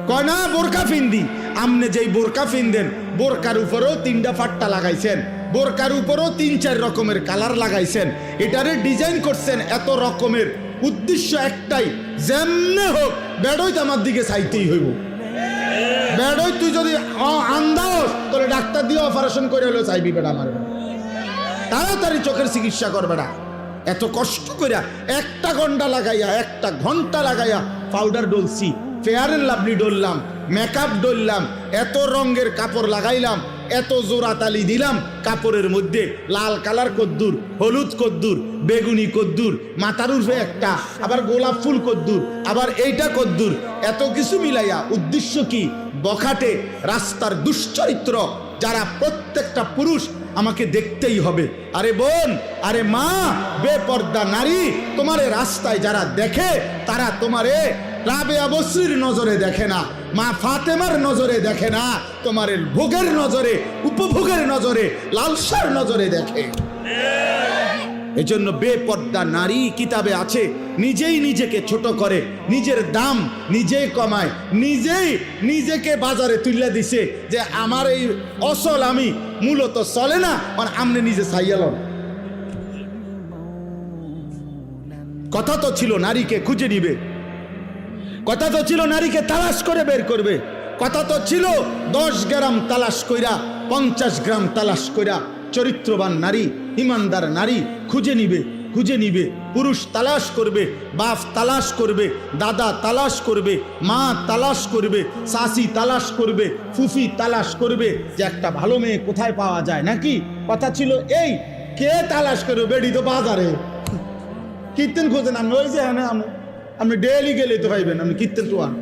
কয় না বোরকা ফিন্দি। আমনে যেই বোরকা ফিনদেন বোরকার উপরেও 3টা ফাট্টা লাগাইছেন, বোরকার উপরেও 3-4 রকমের কালার লাগাইছেন, এটারে ডিজাইন করছেন এত রকমের, উদ্দেশ্য একটাই, যেমনে হোক বেড়ই তো আমার দিকে চাইতেই হইব। বেড়ই তুই যদি আন্দাজ তোরে ডাক্তার দিয়ে অপারেশন করে হলেও চাইবি বেড়া মারবে, তাড়াতাড়ি চোখের চিকিৎসা করবে না। এত কষ্ট করিয়া 1টা ঘন্টা লাগাইয়া পাউডার ডলছি, ফেয়ার এন্ড লাভলি ডললাম, মেকআপ ডললাম, এত রঙের কাপড় লাগাইলাম, এত জোড়া তালি দিলাম কাপড়ের মধ্যে, লাল কালার কদ্দুর, হলুদ কদ্দুর, বেগুনি কদ্দুর, মাথার উর্ফে একটা, আবার গোলাপ ফুল কদ্দুর, আবার এইটা কদ্দুর, এত কিছু মিলাইয়া উদ্দেশ্য কি? বখাটে রাস্তার দুশ্চরিত্র যারা প্রত্যেকটা পুরুষ আমাকে দেখতেই হবে। আরে বোন, আরে মা, বেপর্দা নারী, তোমারে রাস্তায় যারা দেখে তারা তোমারে রাবেয়া বসরির নজরে দেখে না, মা ফাতেমার নজরে দেখে না, তোমার ভোগের নজরে, উপভোগের নজরে, লালসার নজরে দেখে। এজন্য বেপর্দা নারী কিতাবে আছে, নিজেই নিজেকে ছোট করে, নিজের দাম নিজেই কমায়, নিজেকে বাজারে তুলে দিছে যে আমার এই অসল আমি মূলত চলে না, আর আমনে নিজে চাইয়ালন। কথা তো ছিল নারীকে খুঁজে নিবে, কথা তো ছিল নারীকে তালাশ করে বের করবে, কথা তো ছিল 10 গ্রাম তালাশ কইরা 50 গ্রাম তালাশ কইরা চরিত্রবান নারী, ইমানদার নারী খুঁজে নিবে। পুরুষ তালাশ করবে, বাপ তালাশ করবে, দাদা তালাশ করবে, মা তালাশ করবে, শাশি তালাশ করবে, ফুফি তালাশ করবে যে একটা ভালো মেয়ে কোথায় পাওয়া যায় নাকি। কথা ছিল এই, কে তালাশ করবে? বেড়ি তো বাজারে কীর্তন খোঁজেন, আমি ওই যে আপনি ডেইলি গেলে তো পাইবেন, আপনি কীর্তন তো আন।